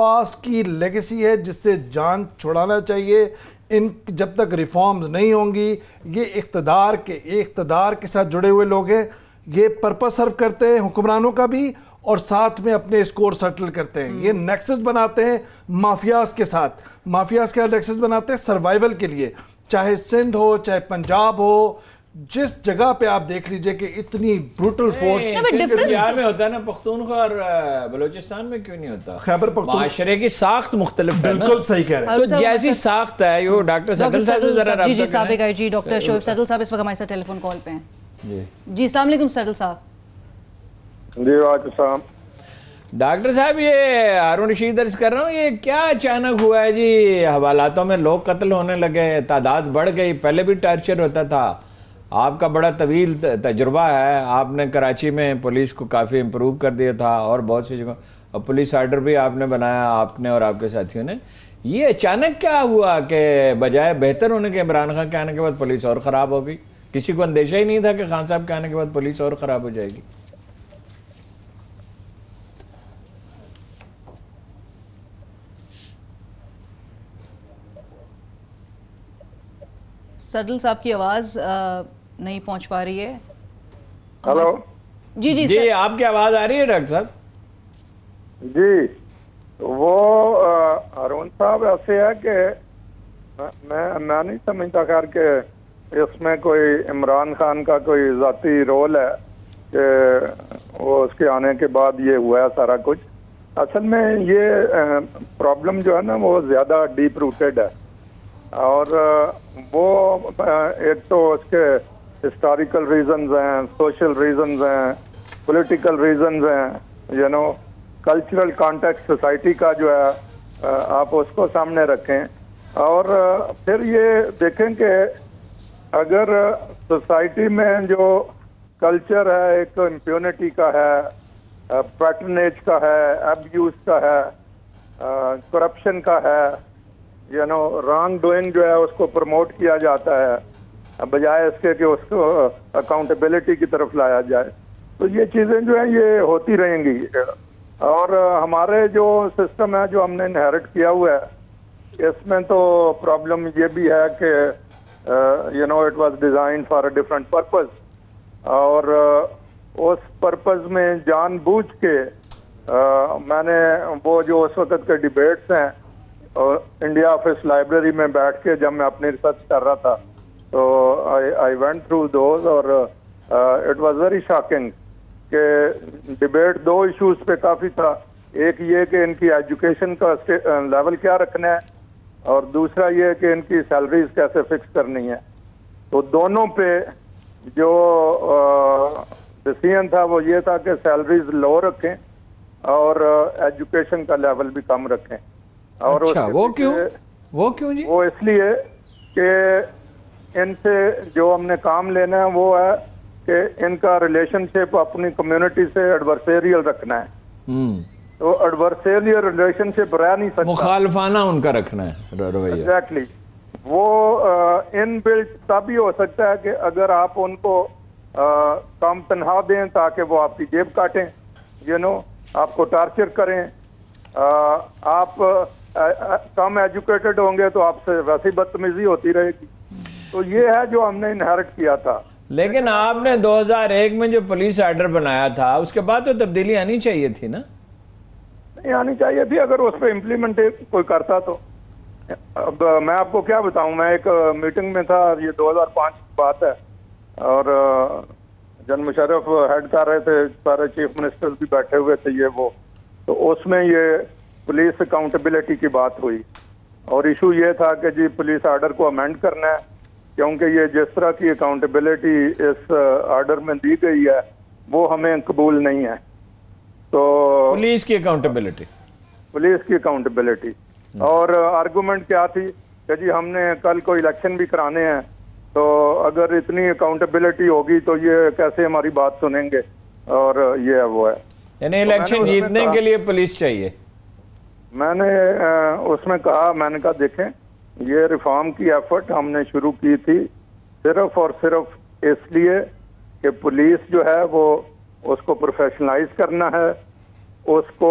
Past کی legacy ہے جس سے جان چھڑانا چاہیے. ان جب تک ریفارمز نہیں ہوں گی, یہ اقتدار کے ساتھ جڑے ہوئے لوگ ہیں, یہ پرپس سرو کرتے ہیں حکمرانوں کا بھی, اور ساتھ میں اپنے اسکور سیٹل کرتے ہیں. یہ نیکسس بناتے ہیں مافیاز کے ساتھ. مافیاز کا نیکسس بناتے ہیں سروائیول کے لیے, چاہے سندھ ہو چاہے پنجاب ہو, جس جگہ پہ آپ دیکھ لیجئے کہ اتنی بروٹل فورس بہار میں ہوتا ہے نا, پختونخوا اور بلوچستان میں کیوں نہیں ہوتا؟ خیبر پختونخوا معاشرے کی ساخت مختلف ہے. بالکل صحیح کہہ رہے ہیں. تو جیسی ساخت ہے یہ ڈاکٹر سیدل صاحب سے ذرا جی سابق آئی جی ڈاکٹر شعیب سیدل صاحب اس وقت ہمارے ساتھ ٹیلی فون کال پہ ہیں. جی السلام علیکم سیدل صاحب. جی وعلیکم السلام. ڈاکٹر صاحب یہ ہارون رشید عرض کر رہا ہوں, یہ کیا اچانک ہوا ہے جی؟ حوالاتوں میں لوگ قتل ہونے لگے, تعداد بڑھ گئی, پہلے بھی ٹارچر ہوتا تھا. آپ کا بڑا طویل تجربہ ہے, آپ نے کراچی میں پولیس کو کافی امپروو کر دیا تھا اور بہت سی جگہ, اور پولیس آرڈر بھی آپ نے بنایا, آپ نے اور آپ کے ساتھیوں نے. یہ اچانک کیا ہوا کہ بجائے بہتر ہونے کے عمران خان کے آنے کے بعد پولیس اور خراب ہو گئی؟ کسی کو اندیشہ ہی نہیں تھا کہ خان صاحب کے آنے کے بعد پولیس اور خراب ہو جائے گی. سیدل صاحب کی آواز نہیں پہنچ پا رہی ہے. ہلو جی جی جی آپ کی آواز آ رہی ہے ڈاکٹر صاحب؟ جی وہ ہارون صاحب ایسے ہے کہ میں نہیں سمجھتا خیر کہ اس میں کوئی عمران خان کا کوئی ذاتی رول ہے کہ وہ اس کے آنے کے بعد یہ ہوا ہے سارا کچھ. اصل میں یہ پرابلم جو ہے نا وہ زیادہ ڈیپ روٹیڈ ہے, اور وہ ایک تو اس کے ہسٹوریکل ریزنز ہیں, سوشل ریزنز ہیں, پولیٹیکل ریزنز ہیں, کلچرل کانٹیکسٹ سوسائٹی کا جو ہے آپ اس کو سامنے رکھیں. اور پھر یہ دیکھیں کہ اگر سوسائٹی میں جو کلچر ہے ایک امپیونٹی کا ہے, پیٹرنیج کا ہے, ابیوز کا ہے, کرپشن کا ہے, رانگ ڈوئنگ جو ہے اس کو پروموٹ کیا جاتا ہے بجائے اس کے کہ اس کو اکاؤنٹیبلٹی کی طرف لایا جائے, تو یہ چیزیں جو ہیں یہ ہوتی رہیں گی. اور ہمارے جو سسٹم ہے جو ہم نے انہیرٹ کیا ہوا ہے اس میں تو پرابلم یہ بھی ہے کہ it was designed for a different purpose, اور اس پرپز میں جان بوجھ کے میں نے وہ جو اس وقت کے ڈیبیٹس ہیں انڈیا آفس لائبریری میں بیٹھ کے جب میں اپنی ریسرچ کر رہا تھا تو آئی وینٹ تھرو دوز, اور اٹ واز ویری شاکنگ کہ ڈبیٹ دو ایشوز پہ کافی تھا. ایک یہ کہ ان کی ایجوکیشن کا لیول کیا رکھنا ہے, اور دوسرا یہ کہ ان کی سیلریز کیسے فکس کرنی ہے. تو دونوں پہ جو ڈیسیژن تھا وہ یہ تھا کہ سیلریز لو رکھیں اور ایجوکیشن کا لیول بھی کم رکھیں. اور وہ کیوں جی؟ وہ اس لیے کہ ان سے جو ہم نے کام لینا ہے وہ ہے کہ ان کا ریلیشن شپ اپنی کمیونٹی سے ایڈورسیریل رکھنا ہے. تو ایڈورسیریل ریلیشن شپ رہ نہیں سکتا, مخالفانہ ان کا رکھنا ہے رویہ. ایگزیکٹلی. وہ ان بلٹ تب ہی ہو سکتا ہے کہ اگر آپ ان کو کم تنخواہ دیں تاکہ وہ آپ کی جیب کاٹیں, آپ کو ٹارچر کریں. آپ کم ایجوکیٹڈ ہوں گے تو آپ سے ویسی بدتمیزی ہوتی رہے گی. تو یہ ہے جو ہم نے انہیرٹ کیا تھا. لیکن آپ نے 2001 میں جو پولیس آرڈر بنایا تھا اس کے بعد تو تبدیلی آنی چاہیے تھی نا؟ نہیں آنی چاہیے تھی اگر اس پہ امپلیمنٹ کوئی کرتا تو. اب میں آپ کو کیا بتاؤں, میں ایک میٹنگ میں تھا, یہ 2005 کی بات ہے, اور جن مشرف ہیڈ کر رہے تھے, سارے چیف منسٹر بھی بیٹھے ہوئے تھے یہ وہ, تو اس میں یہ پولیس اکاؤنٹیبلٹی کی بات ہوئی, اور ایشو یہ تھا کہ جی پولیس آرڈر کو امینڈ کرنا ہے کیونکہ یہ جس طرح کی اکاؤنٹیبلٹی اس آرڈر میں دی گئی ہے وہ ہمیں قبول نہیں ہے. تو پولیس کی اکاؤنٹیبلٹی اور آرگومنٹ کیا تھی کہ جی ہم نے کل کو الیکشن بھی کرانے ہیں, تو اگر اتنی اکاؤنٹیبلٹی ہوگی تو یہ کیسے ہماری بات سنیں گے, اور یہ وہ ہے. یعنی الیکشن جیتنے کے لیے پولیس چاہیے. میں نے اس میں کہا, میں نے کہا دیکھیں یہ ریفارم کی ایفرٹ ہم نے شروع کی تھی صرف اور صرف اس لیے کہ پولیس جو ہے وہ اس کو پروفیشنلائز کرنا ہے, اس کو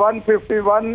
151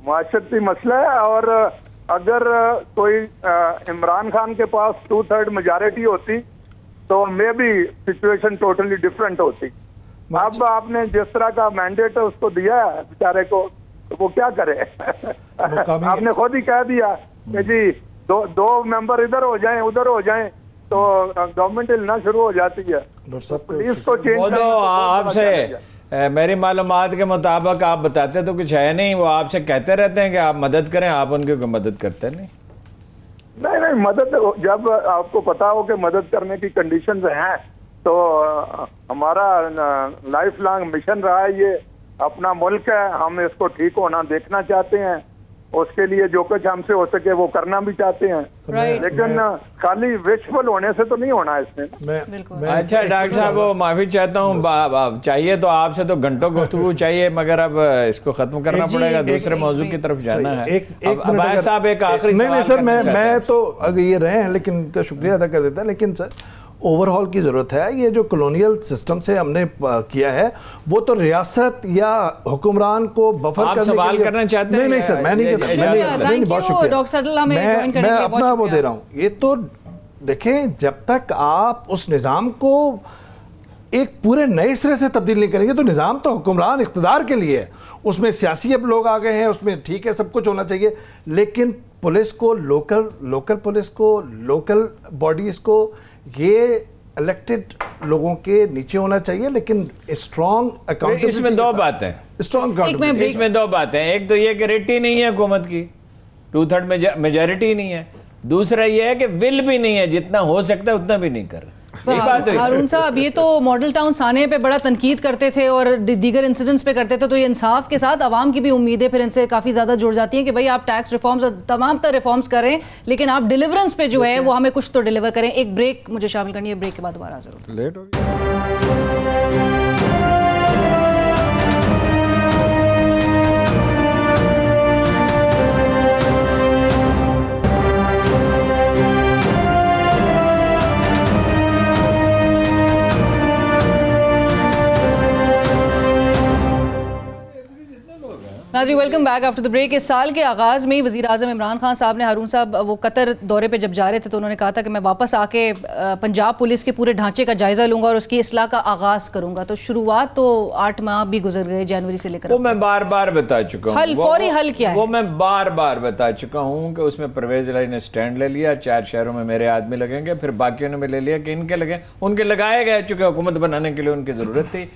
معاشرتی مسئلہ ہے, اور اگر کوئی عمران خان کے پاس 2/3 میجارٹی ہوتی تو میں بھی سچویشن ٹوٹلی ڈفرینٹ ہوتی. اب آپ نے جس طرح کا مینڈیٹ اس کو دیا ہے بیچارے کو, تو وہ کیا کرے؟ آپ نے خود ہی کہہ دیا کہ جی دو ممبر ادھر ہو جائیں ادھر ہو جائیں تو گورنمنٹ ہلنا شروع ہو جاتی ہے. پولیس کو چینج آپ سے میری معلومات کے مطابق آپ بتاتے تو کچھ ہے نہیں, وہ آپ سے کہتے رہتے ہیں کہ آپ مدد کریں, آپ ان کی مدد کرتے نہیں. نہیں, مدد جب آپ کو پتا ہو کہ مدد کرنے کی کنڈیشنز ہیں تو ہمارا لائف لانگ مشن رہا ہے, یہ اپنا ملک ہے, ہم اس کو ٹھیک ہونا دیکھنا چاہتے ہیں, اس کے لیے جو کچھ ہم سے ہو سکے وہ کرنا بھی چاہتے ہیں, لیکن خالی وشفل ہونے سے تو نہیں ہونا اس میں. اچھا ڈاکٹر صاحب, وہ معافی چاہتا ہوں, چاہیے تو آپ سے تو گھنٹوں گفتگو چاہیے, مگر اب اس کو ختم کرنا پڑے گا, دوسرے موضوع کی طرف جانا ہے. عباس صاحب ایک آخری سوال. نہیں سر, میں تو اگر یہ رہے ہیں لیکن کا شکریہ ادا کر دیتا ہے, لیکن سر اوور ہال کی ضرورت ہے. یہ جو کلونیل سسٹم سے ہم نے کیا ہے وہ تو ریاست یا حکمران کو بفر کرنے کے لیے. آپ سوال کرنا چاہتے ہیں؟ نہیں سر, میں نہیں کرتا. بہت شکریہ, میں اپنا وہ دے رہا ہوں. یہ تو دیکھیں, جب تک آپ اس نظام کو ایک پورے نئے سرے سے تبدیل نہیں کریں گے تو نظام تو حکمران اقتدار کے لیے ہے, اس میں سیاسی اب لوگ آ گئے ہیں, اس میں ٹھیک ہے سب کچھ ہونا چاہیے, لیکن پولیس کو لوکل پولیس کو, لوکل باڈیز کو, یہ الیکٹڈ لوگوں کے نیچے ہونا چاہیے, لیکن اسٹرانگ اکاؤنٹیبلٹی. اس میں دو باتیں, اس میں دو باتیں. ایک تو یہ کہ ریٹی نہیں ہے حکومت کی, 2/3 میجارٹی نہیں ہے. دوسرا یہ ہے کہ ول بھی نہیں ہے, جتنا ہو سکتا ہے اتنا بھی نہیں کر رہا. ہارون صاحب, یہ تو ماڈل ٹاؤن سانے پہ بڑا تنقید کرتے تھے اور دیگر انسیڈنٹس پہ کرتے تھے, تو یہ انصاف کے ساتھ عوام کی بھی امیدیں پھر ان سے کافی زیادہ جڑ جاتی ہیں کہ بھئی آپ ٹیکس ریفارمز اور تمام تر ریفارمز کریں, لیکن آپ ڈیلیورنس پہ جو ہے وہ ہمیں کچھ تو ڈیلیور کریں. ایک بریک مجھے شامل کرنی ہے, بریک کے بعد دوبارہ حاضر ہوتے ہیں. لیٹ ہو گیا. ناظرین welcome back after the break. اس سال کے آغاز میں وزیر اعظم عمران خان صاحب نے, ہارون صاحب وہ قطر دورے پہ جب جا رہے تھے تو انہوں نے کہا تھا کہ میں واپس آ کے پنجاب پولیس کے پورے ڈھانچے کا جائزہ لوں گا اور اس کی اصلاح کا آغاز کروں گا. تو شروعات تو 8 ماہ بھی گزر گئے, جنوری سے لے کر. وہ میں بار بار بتا چکا ہوں, فوری حل کیا ہے وہ میں بار بار بتا چکا ہوں کہ اس میں پرویز الہی نے سٹینڈ لے لیا, 4 شہروں میں میرے آدمی لگیں گے, پھر باقیوں نے بھی لے لیا کہ ان کے لگیں, ان کے لگائے گئے چونکہ حکومت بنانے کے لیے ان کی ضرورت تھی.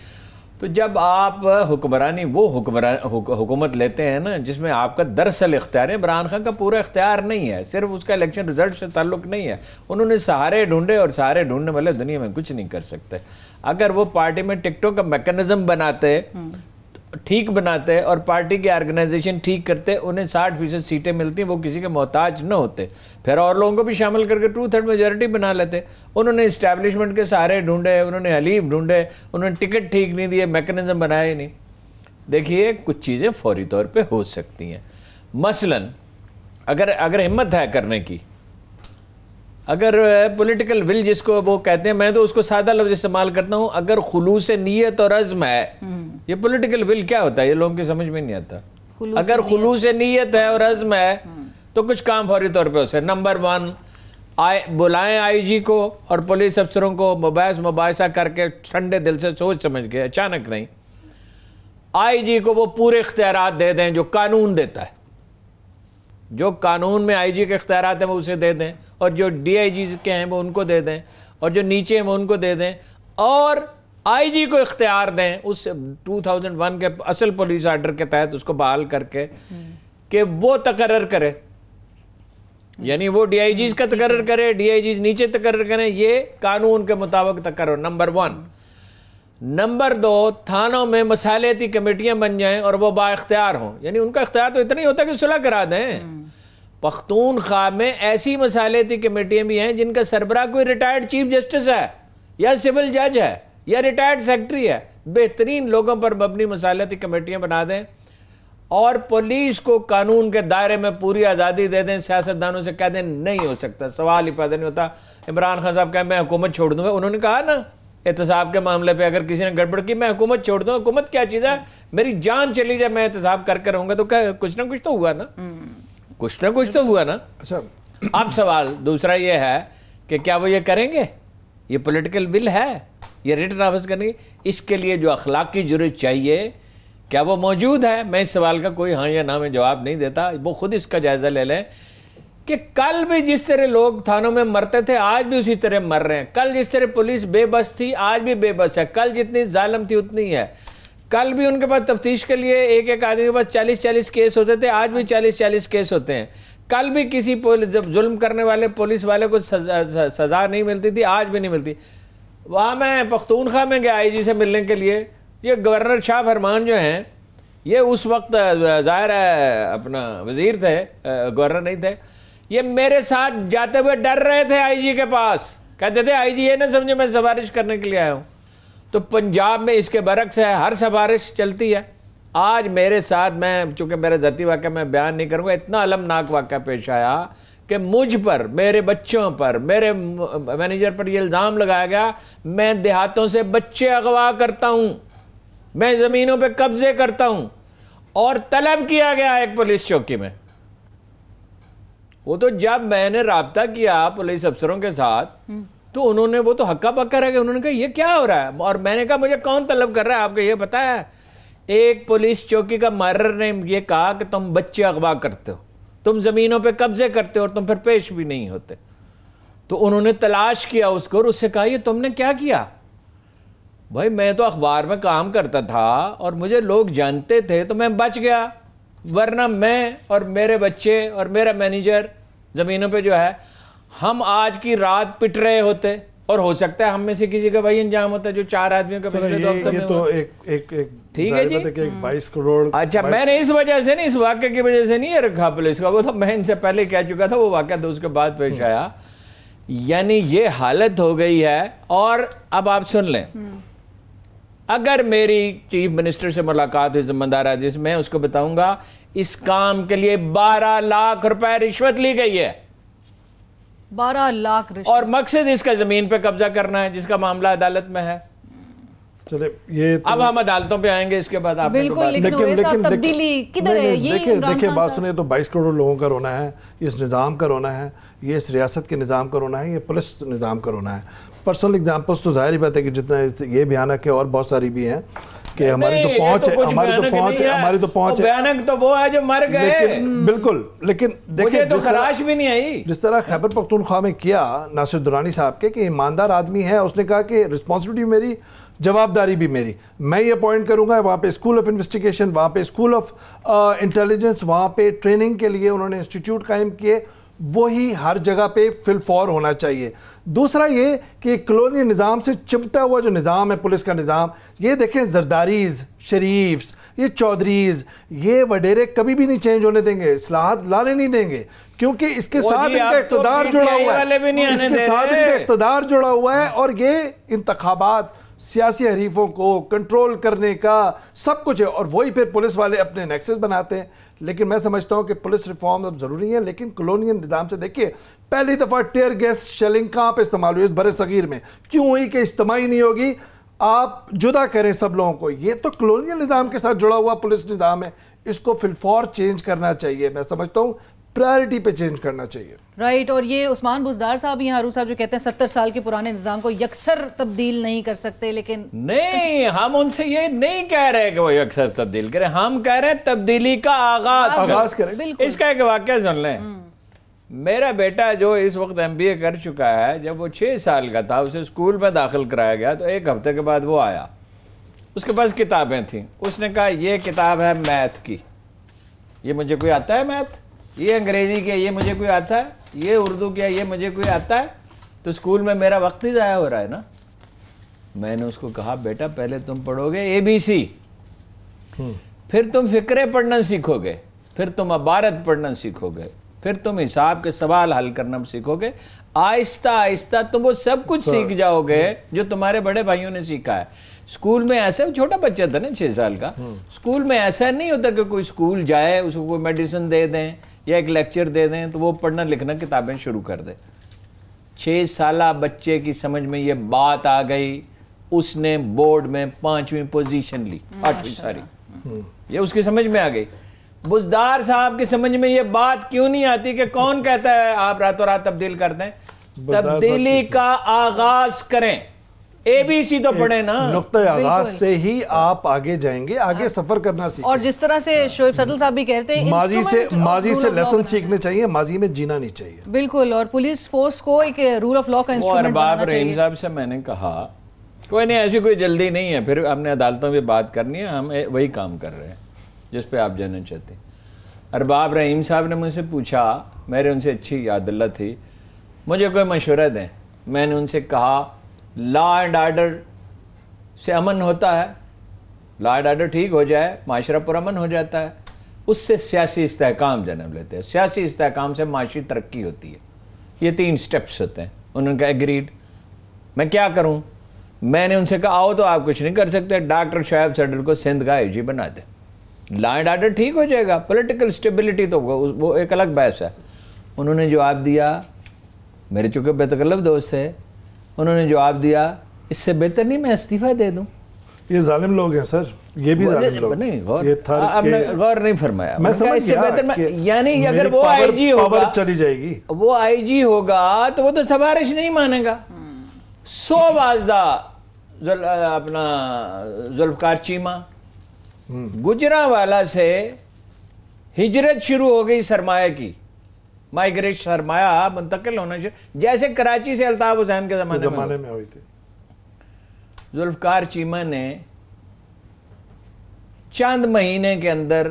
تو جب آپ حکمرانی وہ حکومت لیتے ہیں نا جس میں آپ کا دراصل اختیار ہے, عمران خان کا پورا اختیار نہیں ہے, صرف اس کا الیکشن رزلٹ سے تعلق نہیں ہے. انہوں نے سہارے ڈھونڈے اور سہارے ڈھونڈنے والے دنیا میں کچھ نہیں کر سکتے. اگر وہ پارٹی میں ٹکٹوں کا میکنزم بناتے, ٹھیک بناتے اور پارٹی کی آرگنائزیشن ٹھیک کرتے, انہیں 60% سیٹیں ملتی, وہ کسی کے محتاج نہ ہوتے, پھر اور لوگوں کو بھی شامل کر کے 2/3 میجورٹی بنا لیتے. انہوں نے اسٹیبلشمنٹ کے سہارے ڈھونڈے, انہوں نے حلیف ڈھونڈے, انہوں نے ٹکٹ ٹھیک نہیں دیے, میکنزم بنایا ہی نہیں. دیکھیے کچھ چیزیں فوری طور پہ ہو سکتی ہیں. مثلاً اگر ہمت ہے کرنے کی, اگر پولیٹیکل ول جس کو وہ کہتے ہیں, میں تو اس کو سادہ لفظ استعمال کرتا ہوں, اگر خلوص نیت اور عزم ہے. یہ پولیٹیکل ول کیا ہوتا ہے یہ لوگوں کی سمجھ میں نہیں آتا. اگر خلوص نیت ہے اور عزم ہے تو کچھ کام فوری طور پہ ہو سکے. نمبر 1, بلائیں آئی جی کو اور پولیس افسروں کو مباحثہ کر کے ٹھنڈے دل سے سوچ سمجھ کے, اچانک نہیں, آئی جی کو وہ پورے اختیارات دے دیں جو قانون دیتا ہے. جو قانون میں آئی جی کے اختیارات ہیں وہ اسے دے دیں, اور جو ڈی آئی جیز کے ہیں وہ ان کو دے دیں, اور جو نیچے ہیں وہ ان کو دے دیں, اور آئی جی کو اختیار دیں اس 2001 کے اصل پولیس آرڈر کے تحت اس کو بحال کر کے کہ وہ تقرر کرے, یعنی وہ ڈی آئی جیز کا تقرر کرے, ڈی آئی جیز نیچے تقرر کریں, یہ قانون کے مطابق تقرر. نمبر 1. نمبر 2, تھانوں میں مصالحتی کمیٹیاں بن جائیں اور وہ با اختیار ہوں, یعنی ان کا اختیار تو اتنا ہی ہوتا ہے کہ صلح کرا دیں. پختونخوا میں ایسی مصالحتی کمیٹیاں بھی ہیں جن کا سربراہ کوئی ریٹائرڈ چیف جسٹس ہے یا سول جج ہے یا ریٹائرڈ سیکرٹری ہے. بہترین لوگوں پر مبنی مصالحتی کمیٹیاں بنا دیں اور پولیس کو قانون کے دائرے میں پوری آزادی دے دیں. سیاستدانوں سے کہہ دیں نہیں ہو سکتا, سوال ہی پیدا نہیں ہوتا. عمران خان صاحب کہیں میں حکومت چھوڑ دوں گا, انہوں نے کہا نا احتساب کے معاملے پہ اگر کسی نے گڑبڑ کی میں حکومت چھوڑ دوں. حکومت کیا چیز ہے؟ میری جان چلی جائے میں احتساب کر کے رہوں گا تو کچھ نہ کچھ تو ہوا نا, کچھ نہ کچھ تو ہوا نا. اچھا اب سوال دوسرا یہ ہے کہ کیا وہ یہ کریں گے؟ یہ پولیٹیکل ول ہے یہ ریٹ نافذ کرنے کی؟ اس کے لیے جو اخلاقی جرات چاہیے کیا وہ موجود ہے؟ میں اس سوال کا کوئی ہاں یا نہ میں جواب نہیں دیتا. وہ خود اس کا جائزہ لے لیں کہ کل بھی جس طرح لوگ تھانوں میں مرتے تھے آج بھی اسی طرح مر رہے ہیں. کل جس طرح پولیس بے بس تھی آج بھی بے بس ہے. کل جتنی ظالم تھی اتنی ہے. کل بھی ان کے پاس تفتیش کے لیے ایک ایک آدمی کے پاس 40-40 کیس ہوتے تھے, آج بھی 40-40 کیس ہوتے ہیں. کل بھی کسی جب ظلم کرنے والے پولیس والے کو سزا نہیں ملتی تھی آج بھی نہیں ملتی. وہاں میں پختونخوا میں گیا آئی جی سے ملنے کے لیے. یہ گورنر شاہ فرمان جو ہیں یہ اس وقت ظاہر ہے اپنا وزیر تھے, گورنر نہیں تھے. یہ میرے ساتھ جاتے ہوئے ڈر رہے تھے آئی جی کے پاس, کہتے تھے آئی جی یہ نہ سمجھے میں سفارش کرنے کے لیے آیا ہوں. تو پنجاب میں اس کے برعکس ہے, ہر سفارش چلتی ہے. آج میرے ساتھ میں چونکہ میرے ذاتی واقعہ میں بیان نہیں کروں گا, اتنا المناک واقعہ پیش آیا کہ مجھ پر, میرے بچوں پر, میرے مینیجر پر یہ الزام لگایا گیا میں دیہاتوں سے بچے اغوا کرتا ہوں, میں زمینوں پہ قبضے کرتا ہوں. اور طلب کیا گیا ایک پولیس چوکی میں. وہ تو جب میں نے رابطہ کیا پولیس افسروں کے ساتھ تو انہوں نے, وہ تو ہکا پکا رہ گئے, انہوں نے کہا یہ کیا ہو رہا ہے؟ اور میں نے کہا مجھے کون طلب کر رہا ہے آپ کو یہ پتا ہے؟ ایک پولیس چوکی کا مارر نے یہ کہا کہ تم بچے اغوا کرتے ہو, تم زمینوں پہ قبضے کرتے ہو اور تم پھر پیش بھی نہیں ہوتے. تو انہوں نے تلاش کیا اس کو اور اس سے کہا یہ تم نے کیا کیا؟ بھائی میں تو اخبار میں کام کرتا تھا اور مجھے لوگ جانتے تھے تو میں بچ گیا, ورنہ میں اور میرے بچے اور میرا مینیجر زمینوں پہ جو ہے ہم آج کی رات پٹ رہے ہوتے. اور ہو سکتا ہے ہم میں سے کسی کا بھائی انجام ہوتا ہے جو 4 آدمیوں کا پچھلے 2 ہفتے میں یہ تو ایک ٹھیک ہے جی 22 کروڑ. اچھا میں نے اس وجہ سے نہیں, اس واقعے کی وجہ سے نہیں یہ رکھا پولیس کا, وہ تو میں ان سے پہلے کہہ چکا تھا, وہ واقعہ تو اس کے بعد پیش آیا. یعنی یہ حالت ہو گئی ہے. اور اب آپ سن لیں, اگر میری چیف منسٹر سے ملاقات ہوئی ذمہ دار آدمی سے, میں اس کو بتاؤں گا اس کام کے لیے 12 لاکھ روپے رشوت لی گئی ہے. 12 لاکھ رشوت, اور مقصد اس کا زمین پہ قبضہ کرنا ہے جس کا معاملہ عدالت میں ہے. چلے یہ اب ہم عدالتوں پہ آئیں گے اس کے بعد. آپ بالکل, لیکن تبدیلی کدھر ہے؟ دیکھیں بات سنیں تو 22 کروڑ لوگوں کا رونا ہے, یہ اس نظام کا رونا ہے, یہ اس ریاست کے نظام کا رونا ہے, یہ پولیس نظام کا رونا ہے. پرسنل اگزامپلس تو ظاہر ہی بات ہے کہ جتنا یہ بھیانک ہے اور بہت ساری بھی ہیں کہ ہماری تو پہنچ ہے, ہماری تو پہنچ ہے. بھیانک تو وہ ہے جو مر گئے. بالکل, لیکن دیکھیں تو خراش بھی نہیں آئی جس طرح خیبر پختونخوا میں کیا ناصر درانی صاحب کے, کہ ایماندار آدمی ہے, اس نے کہا کہ رسپانسبلٹی میری, جوابداری بھی میری, میں یہ اپوائنٹ کروں گا. وہاں پہ اسکول آف انویسٹیگیشن, وہاں پہ اسکول آف انٹیلیجنس, وہاں پہ ٹریننگ کے لیے انہوں نے انسٹیٹیوٹ قائم کیے. وہی ہر جگہ پہ فل فور ہونا چاہیے. دوسرا یہ کہ کلونی نظام سے چمٹا ہوا جو نظام ہے پولیس کا نظام, یہ دیکھیں زرداریز, شریفز, یہ چودھریز, یہ وڈیرے کبھی بھی نہیں چینج ہونے دیں گے, اصلاحات لانے نہیں دیں گے, کیونکہ اس کے ساتھ ان کا اقتدار جڑا ہوا ہے, اس کے ساتھ ان کا اقتدار جڑا ہوا ہے. اور یہ انتخابات سیاسی حریفوں کو کنٹرول کرنے کا سب کچھ ہے, اور وہی پھر پولیس والے اپنے نیکسس بناتے ہیں. لیکن میں سمجھتا ہوں کہ پولیس ریفارم اب ضروری ہے, لیکن کلونیل نظام سے دیکھیے پہلی دفعہ ٹیئر گیس شیلنگ کہاں پہ استعمال ہوئی اس برِ صغیر میں, کیوں ہوئی کہ اجتماعی نہیں ہوگی, آپ جدا کریں سب لوگوں کو. یہ تو کلونیل نظام کے ساتھ جڑا ہوا پولیس نظام ہے, اس کو فی الفور چینج کرنا چاہیے. میں سمجھتا ہوں پرائرٹی پہ چینج کرنا چاہیے. رائٹ. اور یہ عثمان بزدار صاحب ہیں, ہارون صاحب جو کہتے ہیں 70 سال کے پرانے نظام کو یکسر تبدیل نہیں کر سکتے, لیکن نہیں, ہم ان سے یہ نہیں کہہ رہے کہ وہ یکسر تبدیل کریں, ہم کہہ رہے ہیں تبدیلی کا آغاز کریں. اس کا ایک واقعہ سن لیں. میرا بیٹا جو اس وقت MBA کر چکا ہے, جب وہ 6 سال کا تھا اسے اسکول میں داخل کرایا گیا تو 1 ہفتے کے بعد وہ آیا, اس کے پاس کتابیں تھیں. اس نے کہا یہ کتاب ہے میتھ کی, یہ مجھے کوئی آتا ہے میتھ, یہ انگریزی کیا یہ مجھے کوئی آتا ہے, یہ اردو کیا یہ مجھے کوئی آتا ہے, تو اسکول میں میرا وقت ہی ضائع ہو رہا ہے نا. میں نے اس کو کہا بیٹا پہلے تم پڑھو گے ABC, پھر تم فقرے پڑھنا سیکھو گے, پھر تم عبارت پڑھنا سیکھو گے, پھر تم حساب کے سوال حل کرنا سیکھو گے. آہستہ آہستہ تم وہ سب کچھ سیکھ جاؤ گے جو تمہارے بڑے بھائیوں نے سیکھا ہے. اسکول میں ایسا, چھوٹا بچہ تھا نا 6 سال کا, اسکول میں ایسا نہیں ہوتا کہ کوئی اسکول جائے اس کو کوئی میڈیسن دے دیں یا ایک لیکچر دے دیں تو وہ پڑھنا لکھنا کتابیں شروع کر دے. 6 سالہ بچے کی سمجھ میں یہ بات آ گئی اس نے بورڈ میں 5ویں پوزیشن لی, 8ویں ساری. یہ اس کی سمجھ میں آ گئی. بزدار صاحب کی سمجھ میں یہ بات کیوں نہیں آتی کہ کون کہتا ہے آپ راتوں رات تبدیل کر دیں؟ تبدیلی کا آغاز کریں, اے بی سی تو پڑھیں نا. نقطہ آغاز سے ہی آپ آگے جائیں گے, آگے سفر کرنا سیکھیں. اور جس طرح سے شعیب صدر صاحب بھی کہتے ہیں ماضی سے لیسن سیکھنے چاہیے, ماضی میں جینا نہیں چاہیے. بالکل, اور پولیس فورس کو ایک رول آف لا کا انسٹرومنٹ ارباب رحیم صاحب سے میں نے کہا کوئی نہیں, ایسی کوئی جلدی نہیں ہے, پھر ہم نے عدالتوں میں بات کرنی ہے, ہم وہی کام کر رہے ہیں جس پہ آپ جاننا چاہتے ہیں. ارباب رحیم صاحب نے مجھ سے پوچھا, میرے ان سے اچھی یاد اللہ تھی, مجھے کوئی مشورہ دیں. میں نے ان سے کہا لا اینڈ آرڈر سے امن ہوتا ہے, لا اینڈ آرڈر ٹھیک ہو جائے معاشرہ پرامن ہو جاتا ہے, اس سے سیاسی استحکام جنم لیتے ہیں, سیاسی استحکام سے معاشی ترقی ہوتی ہے. یہ 3 سٹیپس ہوتے ہیں. انہوں نے کہا ایگریڈ. میں کیا کروں؟ میں نے ان سے کہا آؤ تو آپ کچھ نہیں کر سکتے, ڈاکٹر شعیب صدر کو سندھ کا AG بنا دیں, لا اینڈ آرڈر ٹھیک ہو جائے گا. پولیٹیکل اسٹیبلٹی تو وہ ایک الگ بحث ہے. انہوں نے جواب دیا, میرے چونکہ بے تکلف دوست ہے, انہوں نے جواب دیا اس سے بہتر نہیں میں استعفیٰ دے دوں. یہ ظالم لوگ ہیں سر, یہ بھی ظالم لوگ نہیں. آپ نے غور نہیں فرمایا. میں سمجھ گیا, یعنی اگر وہ IG ہوگا چلی جائے گی, وہ IG ہوگا تو وہ تو سفارش نہیں مانے گا. 100 واجدہ اپنا ذوالفقار چیمہ گجرانوالہ سے ہجرت شروع ہو گئی سرمایہ کی, مائیگریشن سرمایہ منتقل ہونا شروع, جیسے کراچی سے الطاف حسین کے زمانے میں ہوئی تھی. ذوالفقار چیمہ نے چند مہینے کے اندر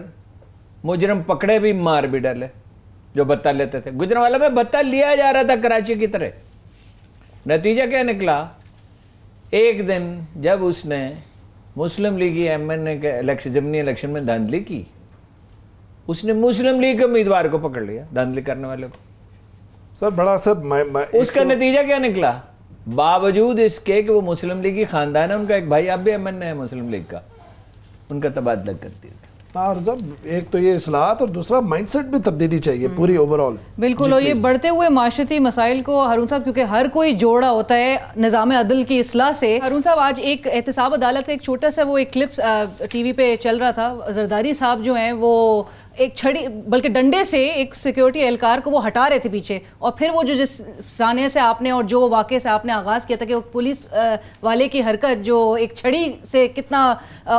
مجرم پکڑے بھی, مار بھی ڈالے جو بتہ لیتے تھے. گجرانوالہ میں بتہ لیا جا رہا تھا کراچی کی طرح. نتیجہ کیا نکلا؟ ایک دن جب اس نے مسلم لیگی MN کے ضمنی الیکشن میں دھاندلی کی, اس نے مسلم لیگ کے امیدوار کو پکڑ لیا, دھاندلی کرنے والے کو. سر بڑا سر اس کا نتیجہ کیا نکلا؟ باوجود اس کے کہ وہ مسلم لیگی خاندان ہے, ان کا ایک بھائی اب بھی MN ہے مسلم لیگ کا, ان کا تبادلہ کر دیا. اور جب ایک تو یہ اصلاحات اور دوسرا مائنڈ سیٹ بھی تبدیلی چاہیے پوری اوور آل. بالکل, اور یہ بڑھتے ہوئے معاشرتی مسائل کو ہارون صاحب, کیونکہ ہر کوئی جوڑا ہوتا ہے نظام عدل کی اصلاح سے. ہارون صاحب آج ایک احتساب عدالت ایک چھوٹا سا وہ ایک کلپ ٹی وی پہ چل رہا تھا, زرداری صاحب جو ہیں وہ ایک چھڑی بلکہ ڈنڈے سے ایک سیکیورٹی اہلکار کو وہ ہٹا رہے تھے پیچھے, اور پھر وہ جو جس سانے سے آپ نے اور جو واقعے سے آپ نے آغاز کیا تھا کہ وہ پولیس والے کی حرکت جو ایک چھڑی سے کتنا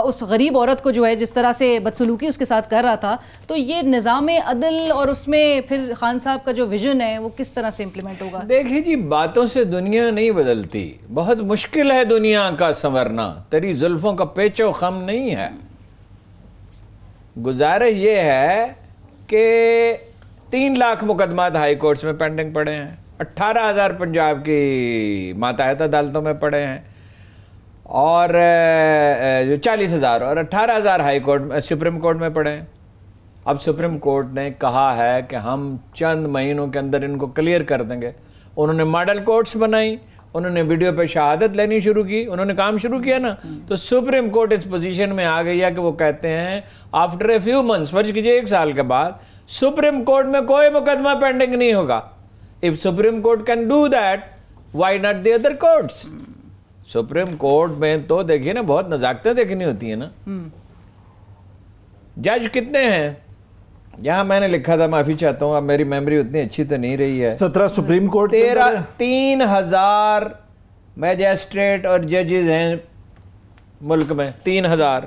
اس غریب عورت کو جو ہے جس طرح سے بدسلوکی اس کے ساتھ کر رہا تھا, تو یہ نظام عدل اور اس میں پھر خان صاحب کا جو ویژن ہے وہ کس طرح سے امپلیمنٹ ہوگا؟ دیکھیں جی, باتوں سے دنیا نہیں بدلتی, بہت مشکل ہے دنیا کا سنورنا, تیری زلفوں کا پیچ و خم نہیں ہے. گزارش یہ ہے کہ 3 لاکھ مقدمات ہائی کورٹس میں پینڈنگ پڑے ہیں, 18,000 پنجاب کی ماتحت عدالتوں میں پڑے ہیں, اور 40,000 اور 18,000 ہائی کورٹ سپریم کورٹ میں پڑے ہیں. اب سپریم کورٹ نے کہا ہے کہ ہم چند مہینوں کے اندر ان کو کلیئر کر دیں گے. انہوں نے ماڈل کورٹس بنائی, انہوں نے ویڈیو پہ شہادت لینی شروع کی, انہوں نے کام شروع کیا نا, تو سپریم کورٹ اس پوزیشن میں آ گئی ہے کہ وہ کہتے ہیں آفٹر اے فیو منتھس, فرض کیجئے 1 سال کے بعد سپریم کورٹ میں کوئی مقدمہ پینڈنگ نہیں ہوگا. if Supreme Court can do that why not the other courts. Supreme Court میں تو دیکھیے نا بہت نزاکتیں دیکھنی ہوتی ہیں نا. جج کتنے ہیں یہاں؟ میں نے لکھا تھا, معافی چاہتا ہوں, اب میری میموری اتنی اچھی تو نہیں رہی ہے. 17 سپریم کورٹ, 3,000 میجسٹریٹ اور ججز ہیں ملک میں, 3,000.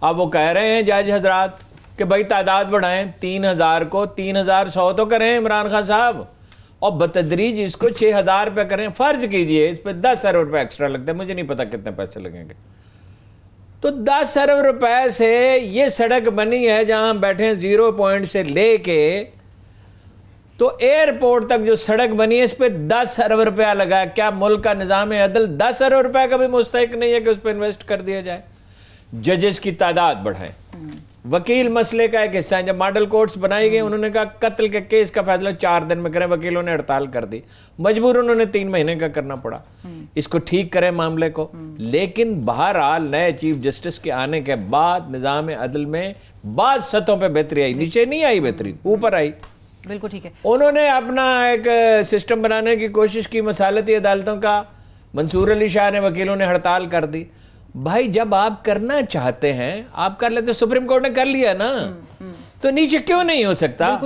اب وہ کہہ رہے ہیں جج حضرات کہ بھائی تعداد بڑھائیں, 3,000 کو 3,100 تو کریں عمران خان صاحب, اور بتدریج اس کو 6,000 پہ کریں. فرض کیجئے اس پہ 10 ارب روپے ایکسٹرا لگتے ہیں, مجھے نہیں پتا کتنے پیسے لگیں گے. تو 10 ارب روپے سے یہ سڑک بنی ہے جہاں ہم بیٹھے ہیں, 0 پوائنٹ سے لے کے تو ایئرپورٹ تک جو سڑک بنی ہے اس پہ 10 ارب روپیہ لگا ہے. کیا ملک کا نظام عدل 10 ارب روپے کا بھی مستحق نہیں ہے کہ اس پہ انویسٹ کر دیا جائے؟ ججز کی تعداد بڑھائیں. وکیل مسئلے کا ایک حصہ ہے. جب ماڈل کورٹس بنائی گئی, انہوں نے کہا قتل کے کیس کا فیصلہ 4 دن میں کریں, وکیلوں نے ہڑتال کر دی, مجبور انہوں نے 3 مہینے کا کرنا پڑا. اس کو ٹھیک کریں معاملے کو. لیکن بہرحال نئے چیف جسٹس کے آنے کے بعد نظام عدل میں بعض سطحوں پہ بہتری آئی, نیچے نہیں آئی بہتری, اوپر آئی. بالکل ٹھیک ہے. انہوں نے اپنا ایک سسٹم بنانے کی کوشش کی مسالتی عدالتوں کا, منصور علی شاہ نے وکیلوں نے ہڑتال کر دی. بھائی جب آپ کرنا چاہتے ہیں آپ کر لیتے, سپریم کورٹ نے کر لیا نا, تو نیچے کیوں نہیں ہو سکتا؟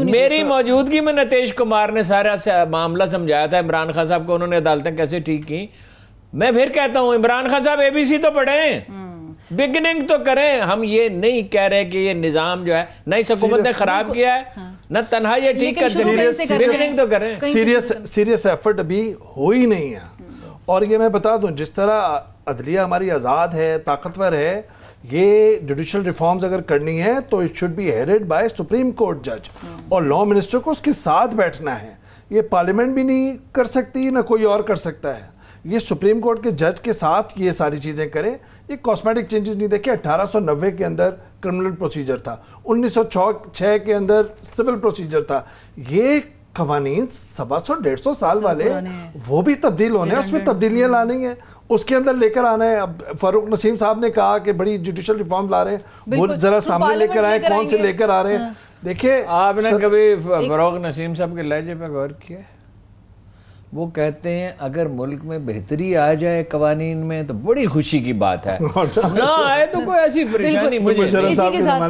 میری موجودگی میں نتیش کمار نے سارا معاملہ سمجھایا تھا عمران خان صاحب کو, انہوں نے عدالتیں کیسے ٹھیک کی. میں پھر کہتا ہوں عمران خان صاحب ABC تو پڑھیں, بگننگ تو کریں. ہم یہ نہیں کہہ رہے کہ یہ نظام جو ہے نہ اس حکومت نے خراب کیا ہے نہ تنہا یہ ٹھیک کر سکتے, بگننگ تو کریں. سیریس ایفرٹ ابھی ہو ہی نہیں ہے. اور یہ میں بتا دوں جس طرح عدلیہ ہماری آزاد ہے, طاقتور ہے, یہ جوڈیشل ریفارمز اگر کرنی ہے تو it should be headed by Supreme Court جج, اور لا منسٹر کو اس کے ساتھ بیٹھنا ہے. یہ پارلیمنٹ بھی نہیں کر سکتی نہ کوئی اور کر سکتا ہے. یہ سپریم کورٹ کے جج کے ساتھ یہ ساری چیزیں کریں. یہ کاسمیٹک چینجز نہیں. دیکھیں 1890 کے اندر کرمنل پروسیجر تھا, 1906 کے اندر سول پروسیجر تھا. یہ قوانین 150-150 سال والے وہ بھی تبدیل ہونے ہیں, اس میں تبدیلیاں لانی ہیں, اس کے اندر لے کر آنا ہے. اب فاروق نسیم صاحب نے کہا کہ بڑی جوڈیشل ریفارم لا رہے ہیں, وہ ذرا سامنے لے کر آئے کون سے لے کر آ رہے ہیں. دیکھیں آپ نے کبھی فاروق نسیم صاحب کے لہجے پہ غور کیا؟ وہ کہتے ہیں اگر ملک میں بہتری آ جائے قوانین میں تو بڑی خوشی کی بات ہے, نہ آئے تو کوئی ایسی پریشانی مجھے. اسی کے ساتھ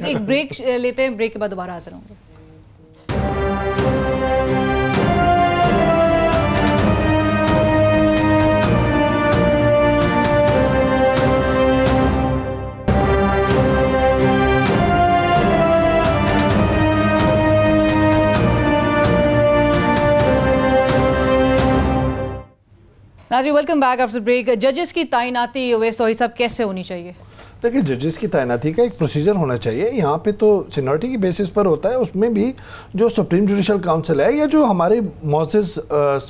ایک بریک لیتے ہیں, بریک کے بعد دوبارہ حاضر ہوں گے. ناظرین ویلکم بیک آفٹر بریک. ججز کی تعیناتی اویس توحید صاحب کیسے ہونی چاہیے؟ دیکھیں ججز کی تعیناتی کا ایک پروسیجر ہونا چاہیے. یہاں پہ تو سینیورٹی کی بیسس پر ہوتا ہے, اس میں بھی جو سپریم جوڈیشل کاؤنسل ہے یا جو ہمارے معزز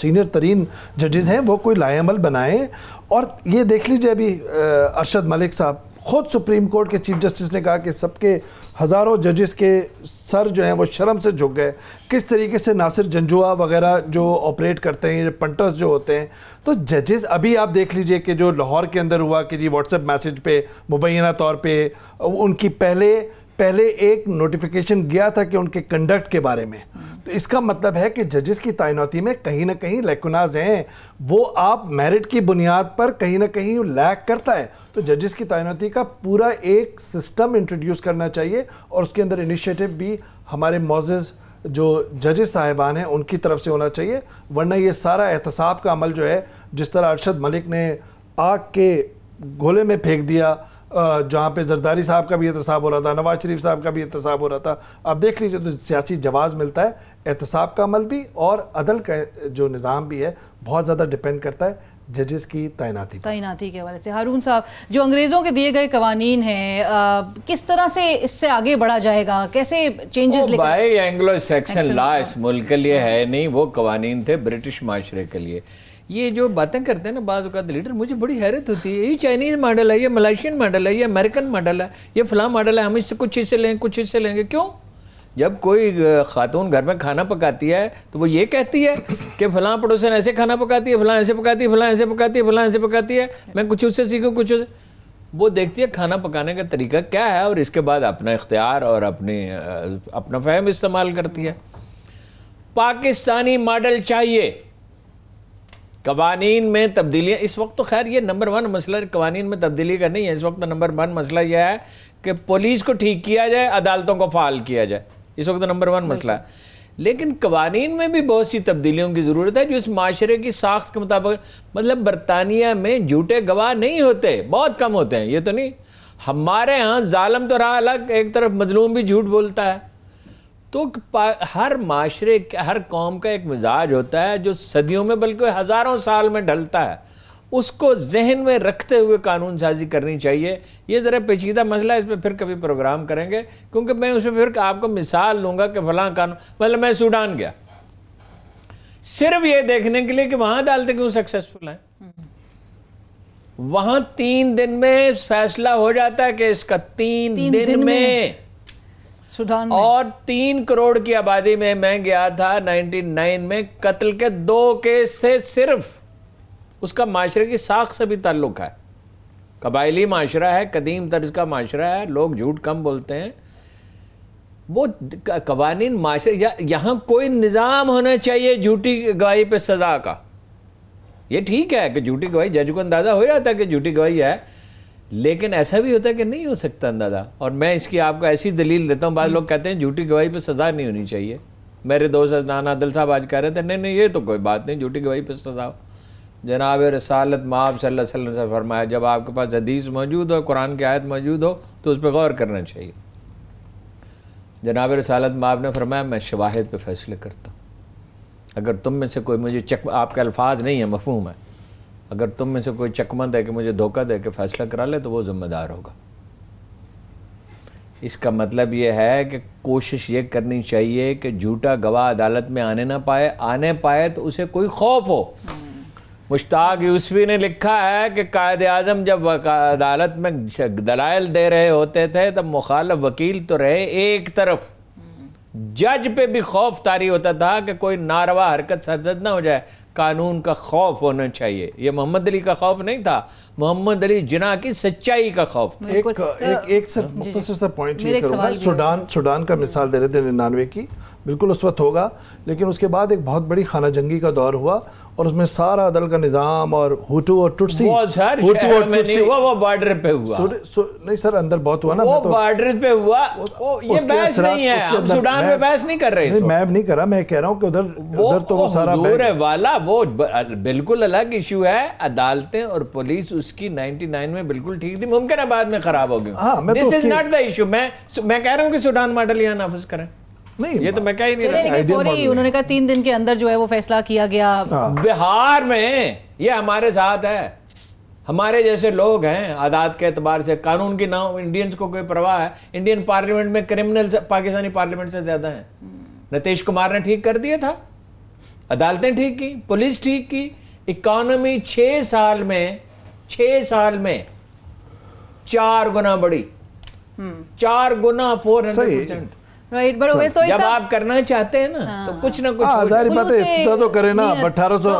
سینئر ترین ججز ہیں وہ کوئی لائے عمل بنائیں. اور یہ دیکھ لیجئے ابھی ارشد ملک صاحب خود سپریم کورٹ کے چیف جسٹس نے کہا کہ سب کے ہزاروں ججز کے سر جو ہیں وہ شرم سے جھک گئے. کس طریقے سے ناصر جنجوعہ وغیرہ جو آپریٹ کرتے ہیں, پنٹرز جو ہوتے ہیں, تو ججز ابھی آپ دیکھ لیجئے کہ جو لاہور کے اندر ہوا کہ جی واٹس ایپ میسج پہ مبینہ طور پہ ان کی پہلے ایک نوٹیفیکیشن گیا تھا کہ ان کے کنڈکٹ کے بارے میں. تو اس کا مطلب ہے کہ ججز کی تعیناتی میں کہیں نہ کہیں لیکوناز ہیں, وہ آپ میرٹ کی بنیاد پر کہیں نہ کہیں لیک کرتا ہے. تو ججز کی تعیناتی کا پورا ایک سسٹم انٹروڈیوس کرنا چاہیے, اور اس کے اندر انیشیٹو بھی ہمارے معزز جو ججز صاحبان ہیں ان کی طرف سے ہونا چاہیے. ورنہ یہ سارا احتساب کا عمل جو ہے, جس طرح ارشد ملک نے آگ کے گولے میں پھینک دیا, جہاں پہ زرداری صاحب کا بھی احتساب ہو رہا تھا, نواز شریف صاحب کا بھی احتساب ہو رہا تھا, آپ دیکھ لیجئے تو سیاسی جواز ملتا ہے. احتساب کا عمل بھی اور عدل کا جو نظام بھی ہے بہت زیادہ ڈیپینڈ کرتا ہے ججز کی تعیناتی کے حوالے سے. ہارون صاحب, جو انگریزوں کے دیے گئے قوانین ہیں کس طرح سے اس سے آگے بڑھا جائے گا, کیسے چینجز لے کر؟ بھائی اینگلو سیکشن لا اس ملک کے لیے ہے نہیں, وہ قوانین تھے برٹش معاشرے کے لیے. یہ جو باتیں کرتے ہیں نا بعض اوقات لیڈر, مجھے بڑی حیرت ہوتی ہے. یہ چائنیز ماڈل ہے, یہ ملائیشین ماڈل ہے, یہ امریکن ماڈل ہے, یہ فلاں ماڈل ہے, ہم اس سے کچھ حصے لیں کچھ حصے لیں گے. کیوں؟ جب کوئی خاتون گھر میں کھانا پکاتی ہے تو وہ یہ کہتی ہے کہ فلاں پڑوسن ایسے کھانا پکاتی ہے, فلاں ایسے پکاتی ہے, فلاں ایسے پکاتی ہے, فلاں ایسے پکاتی ہے, میں کچھ اس سے سیکھوں کچھ. وہ دیکھتی ہے کھانا پکانے کا طریقہ کیا ہے اور اس کے بعد اپنا اختیار اور اپنا فہم استعمال کرتی ہے. پاکستانی ماڈل چاہیے. قوانین میں تبدیلیاں اس وقت تو خیر یہ نمبر 1 مسئلہ قوانین میں تبدیلی کا نہیں ہے. اس وقت نمبر 1 مسئلہ یہ ہے کہ پولیس کو ٹھیک کیا جائے, عدالتوں کو فعال کیا جائے. اس وقت نمبر 1 مسئلہ ہے. لیکن قوانین میں بھی بہت سی تبدیلیوں کی ضرورت ہے جو اس معاشرے کی ساخت کے مطابق. مطلب برطانیہ میں جھوٹے گواہ نہیں ہوتے, بہت کم ہوتے ہیں. یہ تو نہیں, ہمارے ہاں ظالم تو رہا الگ, ایک طرف مظلوم بھی جھوٹ بولتا ہے. تو ہر معاشرے ہر قوم کا ایک مزاج ہوتا ہے جو صدیوں میں بلکہ ہزاروں سال میں ڈھلتا ہے. اس کو ذہن میں رکھتے ہوئے قانون سازی کرنی چاہیے. یہ ذرا پیچیدہ مسئلہ ہے, اس پہ پھر کبھی پروگرام کریں گے, کیونکہ میں اس میں پھر آپ کو مثال لوں گا کہ فلاں قانون. مطلب میں سوڈان گیا صرف یہ دیکھنے کے لیے کہ وہاں عدالتیں کیوں سکسیسفل ہیں. وہاں 3 دن میں فیصلہ ہو جاتا ہے کہ اس کا 3 دن میں سوڈان میں. اور 3 کروڑ کی آبادی میں گیا تھا 99 میں. قتل کے 2 کیس سے صرف. اس کا معاشرے کی ساخت سے بھی تعلق ہے. قبائلی معاشرہ ہے, قدیم طرز کا معاشرہ ہے, لوگ جھوٹ کم بولتے ہیں. وہ قوانین معاشرے, یہاں کوئی نظام ہونا چاہیے جھوٹی گواہی پہ سزا کا. یہ ٹھیک ہے کہ جھوٹی گواہی جج کو اندازہ ہو جاتا ہے کہ جھوٹی گواہی ہے، لیکن ایسا بھی ہوتا ہے کہ نہیں ہو سکتا اندازہ. اور میں اس کی آپ کو ایسی دلیل دیتا ہوں. بعض لوگ کہتے ہیں جھوٹی گواہی پہ سزا نہیں ہونی چاہیے. میرے دوست عدنان عادل صاحب آج کہہ رہے تھے نہیں یہ تو کوئی بات نہیں، جھوٹی گواہی پہ سزا ہو. جناب رسالت مآب صلی اللہ علیہ وسلم سے فرمایا جب آپ کے پاس حدیث موجود ہو، قرآن کی آیت موجود ہو تو اس پہ غور کرنا چاہیے. جناب رسالت مآب نے فرمایا میں شواہد پہ فیصلے کرتا ہوں. اگر تم میں سے کوئی مجھے آپ کے الفاظ نہیں ہیں، مفہوم ہے، اگر تم میں سے کوئی چکمند ہے کہ مجھے دھوکہ دے کے فیصلہ کرا لے تو وہ ذمہ دار ہوگا. اس کا مطلب یہ ہے کہ کوشش یہ کرنی چاہیے کہ جھوٹا گواہ عدالت میں آنے پائے تو اسے کوئی خوف ہو. مشتاق یوسفی نے لکھا ہے کہ قائد اعظم جب عدالت میں دلائل دے رہے ہوتے تھے تب مخالف وکیل تو رہے ایک طرف، جج پہ بھی خوف طاری ہوتا تھا کہ کوئی ناروا حرکت سرزد نہ ہو جائے. قانون کا خوف ہونا چاہیے. یہ محمد علی کا خوف نہیں تھا، محمد علی جناح کی سچائی کا خوف تھا. ایک صرف مختصر سا پوائنٹ یہ کروں گا. سوڈان کا مثال دے رہے تھے 99 کی، بالکل اس وقت ہوگا، لیکن اس کے بعد ایک بہت بڑی خانہ جنگی کا دور ہوا اور اس میں سارا عدل کا نظام اور ہوٹو اور ٹوٹسی وہ بارڈر پہ ہوا. نہیں سر اندر بہت ہوا نا، وہ بارڈر پہ ہوا. یہ بحث نہیں ہے، ہم سوڈان میں بحث نہیں کر رہے. میں نہیں کر رہا، میں کہہ رہا ہوں کہ ادھر تو وہ سارا والا وہ بالکل الگ ایشو ہے. عدالتیں اور پولیس اس کی 99 میں بالکل ٹھیک تھی، ممکن ہے بعد میں خراب ہو گئی. This is not the issue. میں کہہ رہا ہوں کہ سوڈان ماڈل یہاں نافذ کریں. نہیں یہ تو میں کہہ ہی نہیں رہا. فوری انہوں نے کہا 3 دن کے اندر جو ہے وہ فیصلہ کیا گیا. بہار میں یہ ہمارے ساتھ ہے، ہمارے جیسے لوگ ہیں عادات کے اعتبار سے. قانون کی نہ انڈینز کو کوئی پرواہ ہے. انڈین پارلیمنٹ میں کرمنل پاکستانی پارلیمنٹ سے زیادہ ہیں. نتیش کمار نے ٹھیک کر دیا تھا، عدالتیں ٹھیک کی، پولیس ٹھیک کی. اکانومی 6 سال میں 4 گنا بڑی، 4 گنا 400%. جب آپ کرنا چاہتے ہیں نا تو کچھ نہ کچھ ظاہر بات ہے اتنا تو کرے نا. 1800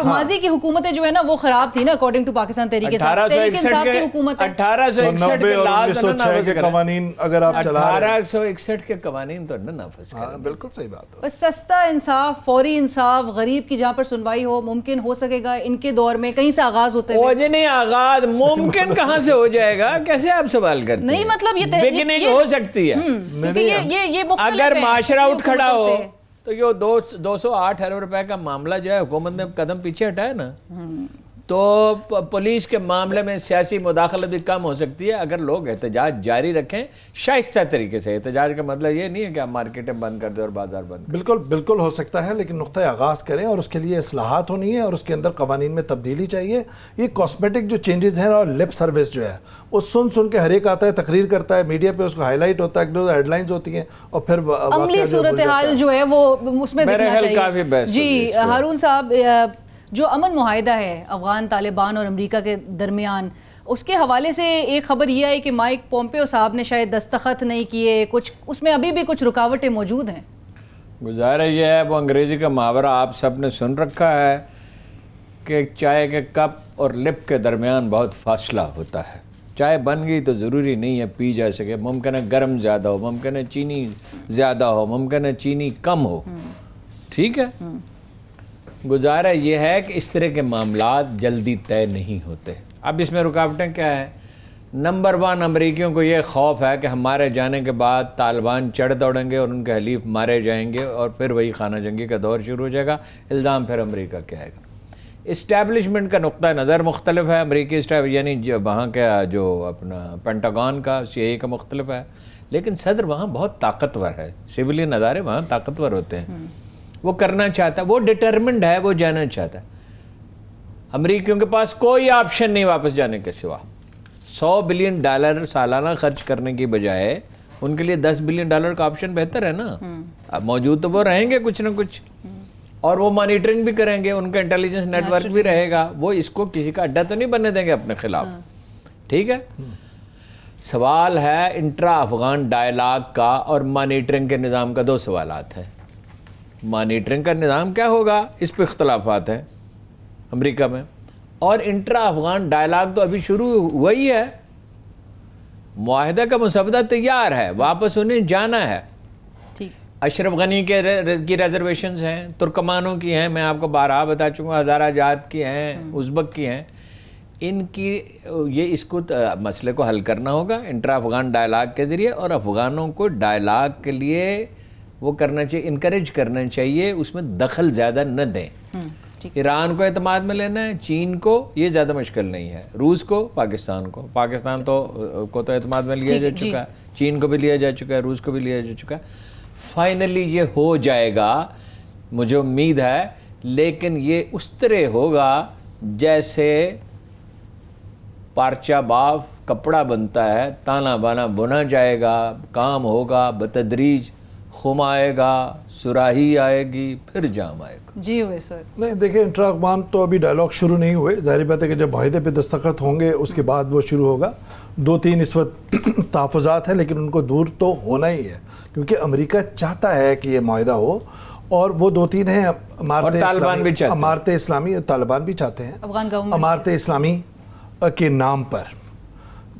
ماضی کی حکومتیں جو ہے نا وہ خراب تھی نا اکارڈنگ ٹو پاکستان تحریک انصاف کی حکومت. 1861 کے قوانین اگر آپ چلا 1861 کے قوانین تو نہ نافذ کریں. بالکل صحیح بات ہے. سستا انصاف، فوری انصاف، غریب کی جہاں پر سنوائی ہو ممکن ہو سکے گا ان کے دور میں کہیں سے آغاز ہوتے ہیں. نہیں آغاز ممکن کہاں سے ہو جائے گا؟ کیسے آپ سوال کرتے ہیں؟ نہیں مطلب یہ بگننگ ہو سکتی ہے. اگر معاشرہ اٹھ کھڑا ہو تو یہ 208 ارب روپے کا معاملہ جو ہے حکومت نے قدم پیچھے ہٹایا نا، تو پولیس کے معاملے میں سیاسی مداخلت بھی کم ہو سکتی ہے اگر لوگ احتجاج جاری رکھیں شائستہ طریقے سے. احتجاج کا مطلب یہ نہیں ہے کہ آپ مارکیٹیں بند کر دیں اور بازار بند کریں. بالکل ہو سکتا ہے، لیکن نقطہ آغاز کریں اور اس کے لیے اصلاحات ہونی ہے اور اس کے اندر قوانین میں تبدیلی چاہیے. یہ کاسمیٹک جو چینجز ہیں اور لپ سروس جو ہے وہ سن کے ہر ایک آتا ہے، تقریر کرتا ہے، میڈیا پہ اس کو ہائی لائٹ ہوتا ہے، ہیڈ لائنز ہوتی ہیں اور پھر عملی صورتحال جو ہے وہ اس میں دکھنا چاہیے. جی ہارون صاحب، جو امن معاہدہ ہے افغان طالبان اور امریکہ کے درمیان، اس کے حوالے سے ایک خبر یہ آئی کہ مائک پومپیو صاحب نے شاید دستخط نہیں کیے، کچھ اس میں ابھی بھی کچھ رکاوٹیں موجود ہیں. گزارا یہ ہے، وہ انگریزی کا محاورہ آپ سب نے سن رکھا ہے کہ چائے کے کپ اور لپ کے درمیان بہت فاصلہ ہوتا ہے. چائے بن گئی تو ضروری نہیں ہے پی جا سکے، ممکن ہے گرم زیادہ ہو، ممکن ہے چینی زیادہ ہو، ممکن ہے چینی کم ہو. ٹھیک ہے، گزارا یہ ہے کہ اس طرح کے معاملات جلدی طے نہیں ہوتے. اب اس میں رکاوٹیں کیا ہیں؟ نمبر 1 امریکیوں کو یہ خوف ہے کہ ہمارے جانے کے بعد طالبان چڑھ دوڑیں گے اور ان کے حلیف مارے جائیں گے اور پھر وہی خانہ جنگی کا دور شروع ہو جائے گا. الزام پھر امریکہ کے آئے گا. اسٹیبلشمنٹ کا نقطہ نظر مختلف ہے. امریکی یعنی وہاں کا جو اپنا پینٹاگون کا CIA کا مختلف ہے، لیکن صدر وہاں بہت طاقتور ہے. سویلین ادارے وہاں طاقتور ہوتے ہیں. وہ کرنا چاہتا ہے، وہ ڈٹرمنڈ ہے، وہ جانا چاہتا ہے. امریکیوں کے پاس کوئی آپشن نہیں واپس جانے کے سوا. $100 بلین سالانہ خرچ کرنے کی بجائے ان کے لیے $10 بلین کا آپشن بہتر ہے نا. اب موجود تو وہ رہیں گے کچھ نہ کچھ، اور وہ مانیٹرنگ بھی کریں گے، ان کا انٹیلیجنس نیٹ ورک بھی رہے گا. وہ اس کو کسی کا اڈا تو نہیں بننے دیں گے اپنے خلاف. ٹھیک ہے، سوال ہے انٹرا افغان ڈائلاگ کا اور مانیٹرنگ کے نظام کا. 2 سوالات ہیں. مانیٹرنگ کا نظام کیا ہوگا، اس پہ اختلافات ہیں امریکہ میں، اور انٹرا افغان ڈائلاگ تو ابھی شروع ہوا ہی ہے. معاہدہ کا مسودہ تیار ہے، واپس انہیں جانا ہے. اشرف غنی کی ریزرویشنز ہیں، ترکمانوں کی ہیں، میں آپ کو بارہا بتا چکا ہوں، ہزارہ جات کی ہیں، ازبک کی ہیں. ان کی یہ اس کو مسئلے کو حل کرنا ہوگا انٹرا افغان ڈائلاگ کے ذریعے، اور افغانوں کو ڈائلاگ کے لیے وہ کرنا چاہیے، انکریج کرنا چاہیے، اس میں دخل زیادہ نہ دیں. ایران کو اعتماد میں لینا ہے، چین کو یہ زیادہ مشکل نہیں ہے، روس کو، پاکستان کو تو اعتماد میں لیا جا چکا ہے، چین کو بھی لیا جا چکا ہے، روس کو بھی لیا جا چکا ہے. فائنلی یہ ہو جائے گا مجھے امید ہے، لیکن یہ اس طرح ہوگا جیسے پارچہ باف کپڑا بنتا ہے، تانا بانا بنا جائے گا، کام ہوگا بتدریج، خم آئے گا، سراہی آئے گی، پھر جام آئے گا. جی ہوئے سر. نہیں دیکھیں، انٹرا افغان تو ابھی ڈائلاگ شروع نہیں ہوئے، ظاہر بات ہے کہ جب معاہدے پہ دستخط ہوں گے اس کے بعد وہ شروع ہوگا. 2-3 اس وقت تحفظات ہیں، لیکن ان کو دور تو ہونا ہی ہے، کیونکہ امریکہ چاہتا ہے کہ یہ معاہدہ ہو، اور وہ 2-3 ہیں. امارت اسلامی، طالبان بھی چاہتے ہیں امارت اسلامی کے نام پر.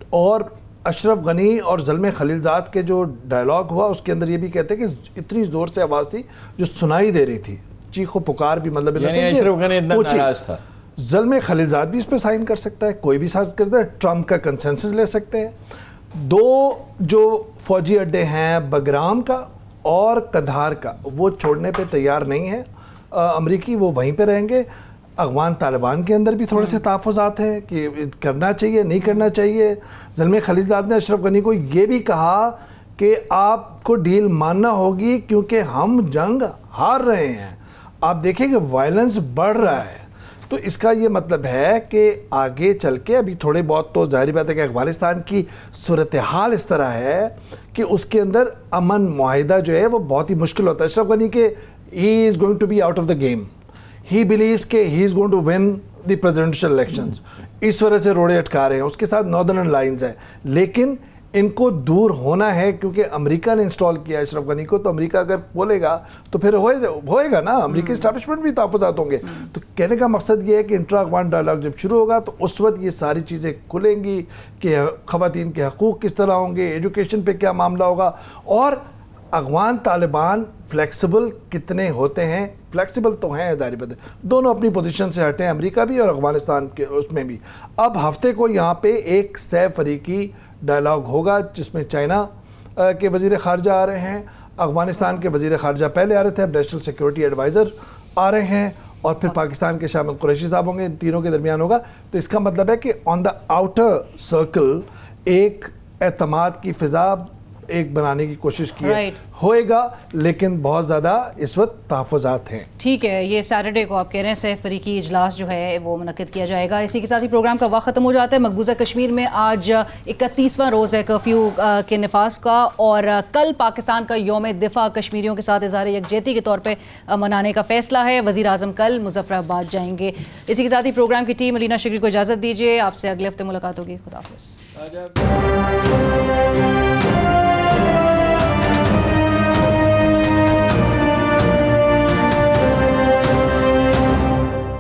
اور اشرف غنی اور زلمے خلیلزاد کے جو ڈائلاگ ہوا اس کے اندر یہ بھی کہتے ہیں کہ اتنی زور سے آواز تھی جو سنائی دے رہی تھی، چیخ و پکار بھی، مطلب اشرف غنی اتنا ناراض تھا. زلمے خلیلزاد بھی اس پہ سائن کر سکتا ہے، کوئی بھی سائن کرتا ہے، ٹرمپ کا کنسنسس لے سکتے ہیں. 2 جو فوجی اڈے ہیں بگرام کا اور قندھار کا، وہ چھوڑنے پہ تیار نہیں ہیں امریکی، وہ وہیں پہ رہیں گے. افغان طالبان کے اندر بھی تھوڑے سے تحفظات ہیں کہ کرنا چاہیے نہیں کرنا چاہیے. زلمے خلیلزاد نے اشرف غنی کو یہ بھی کہا کہ آپ کو ڈیل ماننا ہوگی کیونکہ ہم جنگ ہار رہے ہیں. آپ دیکھیں کہ وائلنس بڑھ رہا ہے، تو اس کا یہ مطلب ہے کہ آگے چل کے ابھی تھوڑے بہت تو ظاہری بات ہے کہ افغانستان کی صورتحال اس طرح ہے کہ اس کے اندر امن معاہدہ جو ہے وہ بہت ہی مشکل ہوتا ہے. اشرف غنی کے he is going to be out of the game, he believes کہ he is going to win the presidential elections, اس وجہ سے روڑے اٹکا رہے ہیں. اس کے ساتھ ناردرن لائنز ہے، لیکن ان کو دور ہونا ہے کیونکہ امریکہ نے انسٹال کیا اشرف غنی کو. تو امریکہ اگر بولے گا تو پھر ہوئے گا نا، امریکی اسٹیبلشمنٹ بھی تحفظات ہوں گے. تو کہنے کا مقصد یہ ہے کہ انٹرا افغان ڈائلاگ جب شروع ہوگا تو اس وقت یہ ساری چیزیں کھلیں گی کہ خواتین کے حقوق کس طرح ہوں گے، ایجوکیشن پہ کیا معاملہ ہوگا، اور افغان طالبان فلیکسیبل کتنے ہوتے ہیں. فلیکسیبل تو ہیں ظاہر بات ہے، دونوں اپنی پوزیشن سے ہٹے ہیں، امریکہ بھی اور افغانستان کے اس میں بھی. اب ہفتے کو یہاں پہ ایک 100 فریقی ڈائلاگ ہوگا جس میں چائنا کے وزیر خارجہ آ رہے ہیں، افغانستان کے وزیر خارجہ پہلے آ رہے تھے، اب نیشنل سیکیورٹی ایڈوائزر آ رہے ہیں، اور پھر پاکستان کے شاہ محمود قریشی صاحب ہوں گے. ان تینوں کے درمیان ہوگا. تو اس کا مطلب ہے کہ آن دا آؤٹر سرکل ایک اعتماد کی فضا ایک بنانے کی کوشش کی ہوئے گا، لیکن بہت زیادہ اس وقت تحفظات ہیں. ٹھیک ہے، یہ سیٹرڈے کو آپ کہہ رہے ہیں 100 فریقی اجلاس جو ہے وہ منعقد کیا جائے گا. اسی کے ساتھ ہی پروگرام کا وقت ختم ہو جاتا ہے. مقبوضہ کشمیر میں آج 31واں روز ہے کرفیو کے نفاذ کا، اور کل پاکستان کا یوم دفاع کشمیریوں کے ساتھ اظہار یکجہتی کے طور پہ منانے کا فیصلہ ہے. وزیر اعظم کل مظفر آباد جائیں گے. اسی کے ساتھ ہی پروگرام کی ٹیم علینا شکری کو اجازت دیجیے، آپ سے اگلے ہفتے ملاقات ہوگی. خدا حافظ.